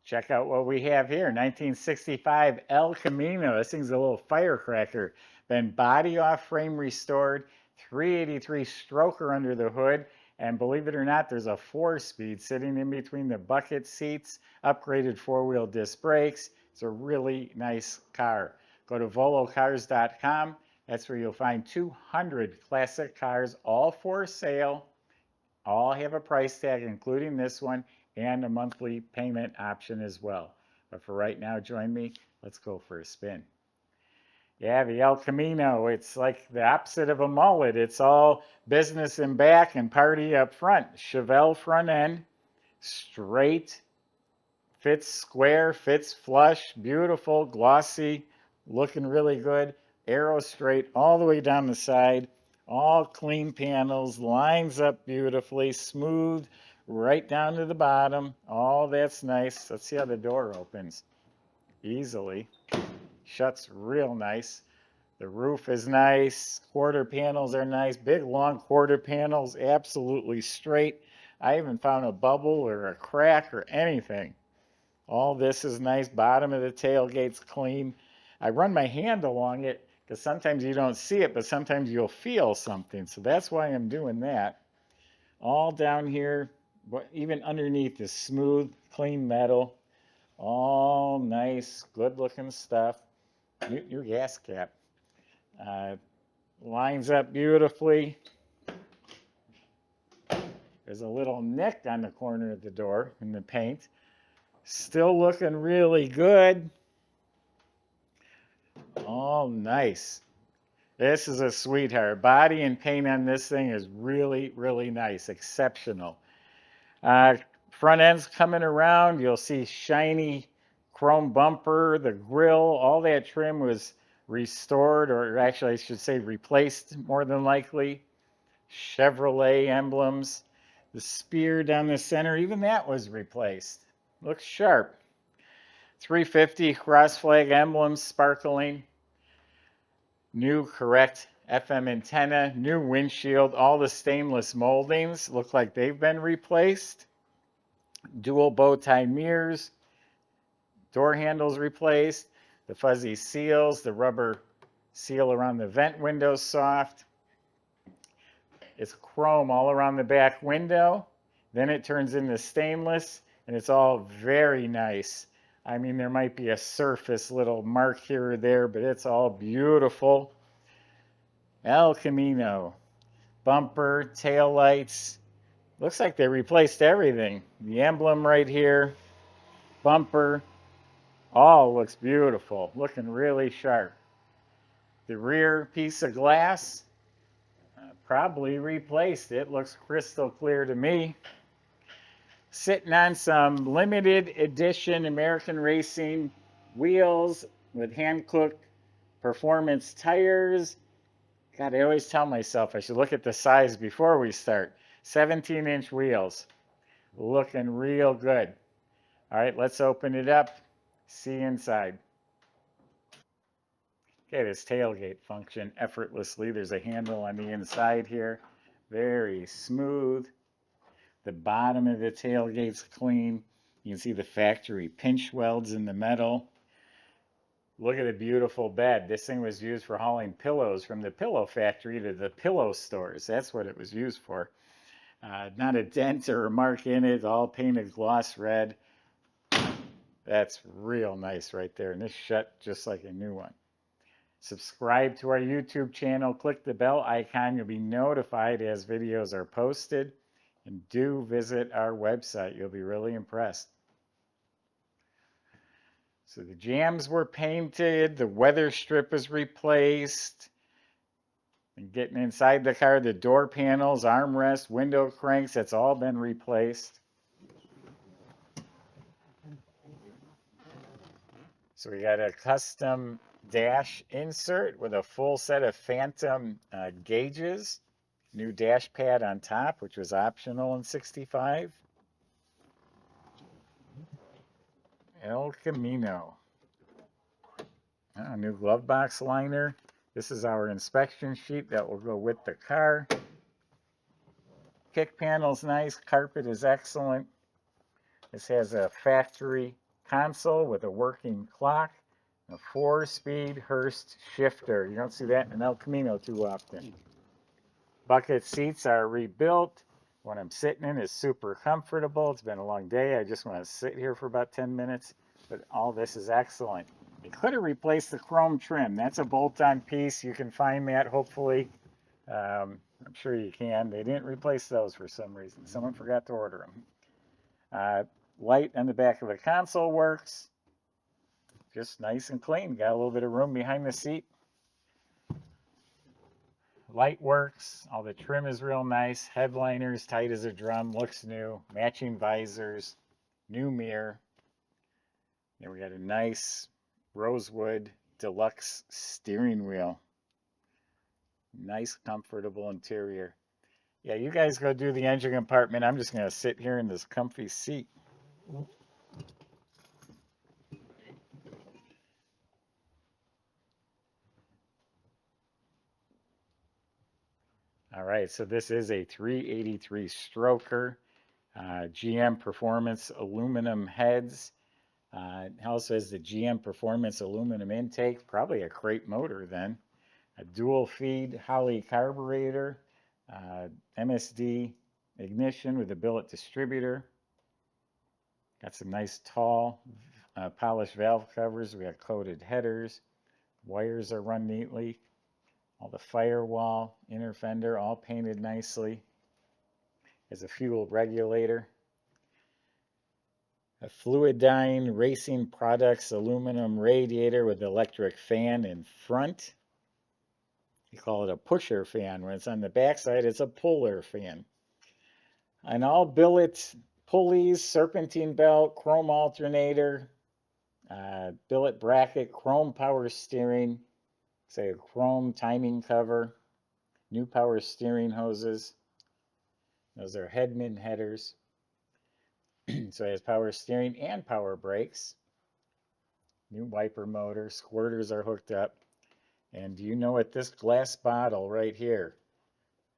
Check out what we have here. 1965 El Camino. This thing's a little firecracker. Been body off frame restored. 383 stroker under the hood. And believe it or not, there's a 4-speed sitting in between the bucket seats. Upgraded 4-wheel disc brakes. It's a really nice car. Go to volocars.com. That's where you'll find 200 classic cars, all for sale. All have a price tag, including this one, and a monthly payment option as well. But for right now, join me. Let's go for a spin. Yeah, the El Camino, it's like the opposite of a mullet. It's all business in back and party up front. Chevelle front end, straight, fits square, fits flush, beautiful, glossy, looking really good. Arrow straight all the way down the side. All clean panels, lines up beautifully, smooth, right down to the bottom. All that's nice. Let's see how the door opens. Easily. Shuts real nice. The roof is nice. Quarter panels are nice. Big, long quarter panels, absolutely straight. I haven't found a bubble or a crack or anything. All this is nice. Bottom of the tailgate's clean. I run my hand along it because sometimes you don't see it, but sometimes you'll feel something. So that's why I'm doing that. All down here, even underneath is smooth, clean metal. All nice, good looking stuff. New gas cap. Lines up beautifully. There's a little nick on the corner of the door in the paint. Still looking really good. Oh, nice. This is a sweetheart. Body and paint on this thing is really, really nice. Exceptional. Front end's coming around. You'll see shiny chrome bumper, the grill, all that trim was restored, or actually I should say replaced more than likely. Chevrolet emblems. The spear down the center, even that was replaced. Looks sharp. 350 cross flag emblems sparkling. New correct FM antenna, new windshield, all the stainless moldings look like they've been replaced. Dual bow tie mirrors, door handles replaced, the fuzzy seals, the rubber seal around the vent windows soft. It's chrome all around the back window. Then it turns into stainless, and it's all very nice. I mean, there might be a surface little mark here or there, but it's all beautiful. El Camino. Bumper, tail lights. Looks like they replaced everything. The emblem right here, bumper, all looks beautiful. Looking really sharp. The rear piece of glass, probably replaced. It looks crystal clear to me. Sitting on some limited edition American Racing wheels with Hancook performance tires. God, I always tell myself I should look at the size before we start. 17-inch wheels. Looking real good. All right, let's open it up. See inside. Okay, this tailgate function effortlessly. There's a handle on the inside here. Very smooth. The bottom of the tailgate's clean. You can see the factory pinch welds in the metal. Look at the beautiful bed. This thing was used for hauling pillows from the pillow factory to the pillow stores. That's what it was used for. Not a dent or a mark in it, all painted gloss red. That's real nice right there. And this shut just like a new one. Subscribe to our YouTube channel. Click the bell icon. You'll be notified as videos are posted. And do visit our website. You'll be really impressed. So the jambs were painted. The weather strip was replaced. And getting inside the car, the door panels, armrest, window cranks, that's all been replaced. So we got a custom dash insert with a full set of phantom gauges. New dash pad on top, which was optional in 65. El Camino. New glove box liner. This is our inspection sheet that will go with the car. Kick panel's nice. Carpet is excellent. This has a factory console with a working clock, a 4-speed Hurst shifter. You don't see that in an El Camino too often. Bucket seats are rebuilt. What I'm sitting in is super comfortable. It's been a long day. I just want to sit here for about 10 minutes, but all this is excellent. They could have replaced the chrome trim. That's a bolt-on piece. You can find that, hopefully. I'm sure you can. They didn't replace those for some reason. Someone forgot to order them. Light on the back of the console works. Just nice and clean. Got a little bit of room behind the seat. Light works. All the trim is real nice. Headliners tight as a drum. Looks new. Matching visors. New mirror. Then we got a nice rosewood deluxe steering wheel. Nice, comfortable interior. Yeah, you guys go do the engine compartment. I'm just going to sit here in this comfy seat. All right, so this is a 383 stroker. GM Performance aluminum heads. It also has the GM Performance aluminum intake. Probably a crate motor then. A dual feed Holley carburetor. MSD ignition with a billet distributor. Got some nice tall polished valve covers. We got coated headers. Wires are run neatly. All the firewall, inner fender, all painted nicely. There's a fuel regulator. A Fluidyne Racing Products aluminum radiator with electric fan in front. You call it a pusher fan. When it's on the backside, it's a puller fan. An all billet pulleys, serpentine belt, chrome alternator, billet bracket, chrome power steering, say a chrome timing cover, new power steering hoses. Those are Hedman headers. So it has power steering and power brakes. New wiper motor, squirters are hooked up. And do you know what this glass bottle right here,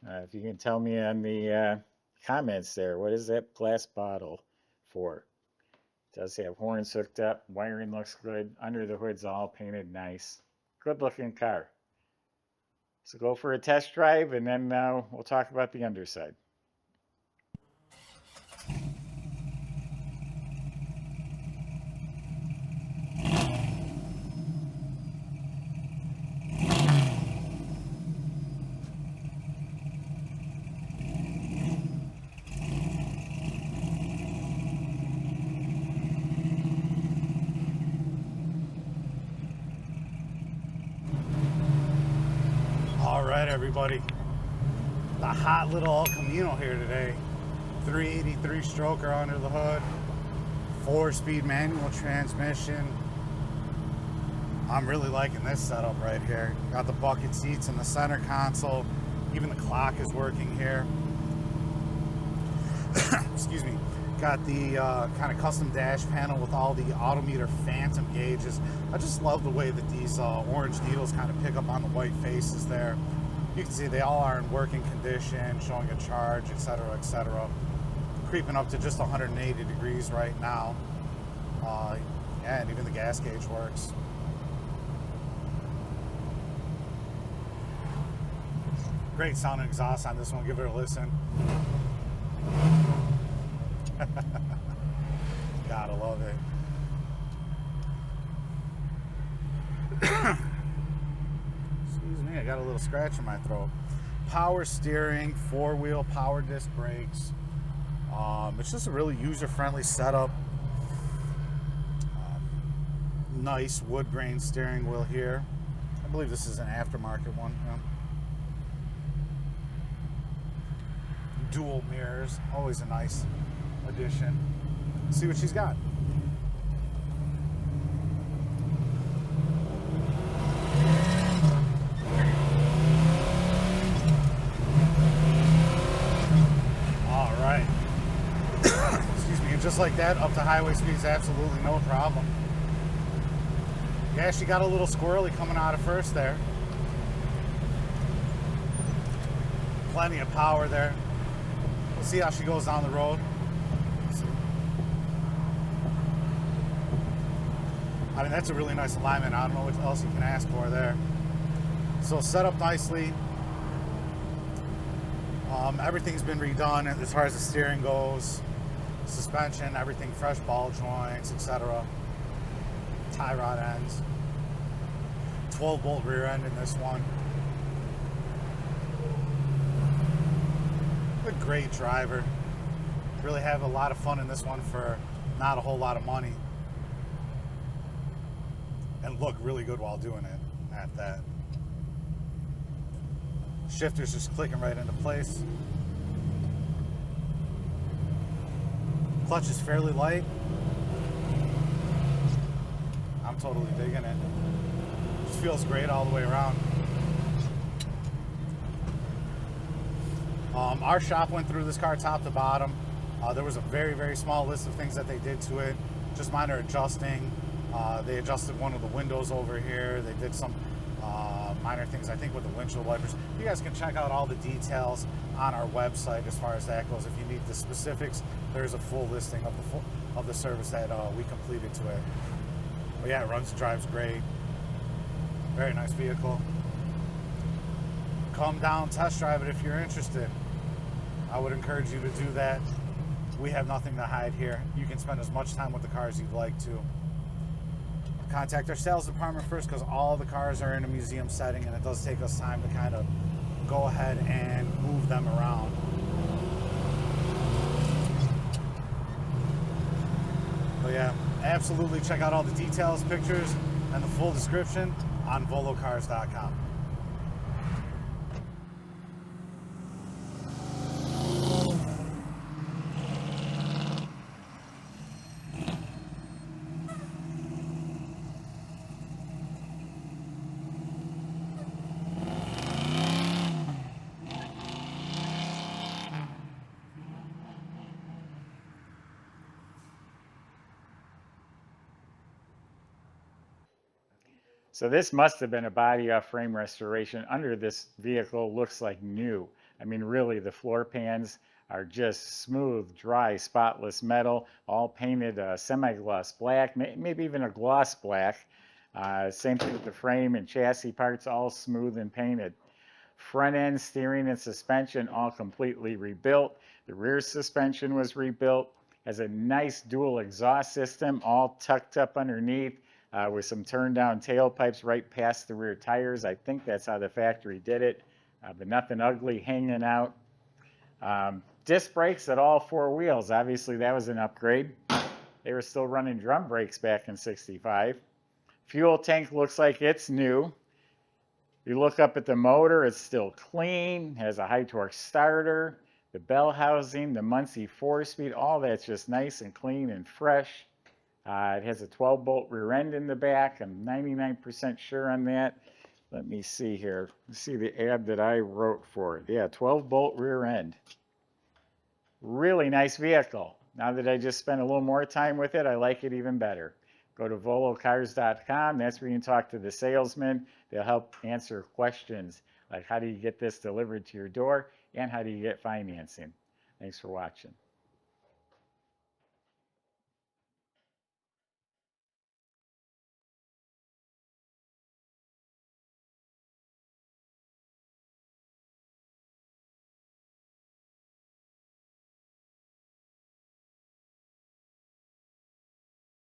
if you can tell me on the comments there, what is that glass bottle for? It does have horns hooked up, wiring looks good, under the hood's all painted nice. Good looking car. So go for a test drive and then we'll talk about the underside. Alright everybody, the hot little El Camino here today. 383 stroker under the hood, 4-speed manual transmission. I'm really liking this setup right here. Got the bucket seats in the center console. Even the clock is working here. Excuse me. Got the kind of custom dash panel with all the Autometer phantom gauges. I just love the way that these orange needles kind of pick up on the white faces there. You can see they all are in working condition, showing a charge, etc., etc. Creeping up to just 180 degrees right now. Yeah, and even the gas gauge works. Great sounding exhaust on this one. Give it a listen. Gotta love it. Excuse me, I got a little scratch in my throat. Power steering, 4-wheel power disc brakes. It's just a really user-friendly setup. Nice wood grain steering wheel here. I believe this is an aftermarket one. Yeah. Dual mirrors, always a nice addition. Let's see what she's got. All right. Excuse me, and just like that, up to highway speeds, absolutely no problem. Yeah, she got a little squirrely coming out of first there. Plenty of power there. We'll see how she goes down the road. I mean, that's a really nice alignment. I don't know what else you can ask for there. So set up nicely. Everything's been redone as far as the steering goes, suspension, everything fresh, ball joints, etc. Tie rod ends. 12-bolt rear end in this one. A great driver. Really have a lot of fun in this one for not a whole lot of money. And look really good while doing it at that. Shifter's just clicking right into place. Clutch is fairly light. I'm totally digging it. Just feels great all the way around. Our shop went through this car top to bottom. There was a very, very small list of things that they did to it. Just minor adjusting. They adjusted one of the windows over here. They did some minor things, I think, with the windshield wipers. You guys can check out all the details on our website as far as that goes. If you need the specifics, there's a full listing of the service that we completed to it. But yeah, it runs and drives great. Very nice vehicle. Come down, test drive it if you're interested. I would encourage you to do that. We have nothing to hide here. You can spend as much time with the car as you'd like to. Contact our sales department first, because all the cars are in a museum setting and it does take us time to kind of go ahead and move them around. But yeah, absolutely check out all the details, pictures, and the full description on volocars.com. So this must have been a body off frame restoration. Under this vehicle looks like new. I mean, really, the floor pans are just smooth, dry, spotless metal, all painted semi-gloss black, maybe even a gloss black. Same thing with the frame and chassis parts, all smooth and painted. Front end, steering, and suspension all completely rebuilt. The rear suspension was rebuilt. Has a nice dual exhaust system, all tucked up underneath. With some turn down tailpipes right past the rear tires. I think that's how the factory did it, but nothing ugly hanging out. Disc brakes at all four wheels. Obviously that was an upgrade. They were still running drum brakes back in '65. Fuel tank looks like it's new. You look up at the motor, it's still clean, has a high torque starter, the bell housing, the Muncie 4-speed, all that's just nice and clean and fresh. It has a 12-bolt rear end in the back. I'm 99% sure on that. Let me see here. Let's see the ad that I wrote for it. Yeah, 12-bolt rear end. Really nice vehicle. Now that I just spent a little more time with it, I like it even better. Go to volocars.com. That's where you can talk to the salesman. They'll help answer questions like how do you get this delivered to your door and how do you get financing. Thanks for watching.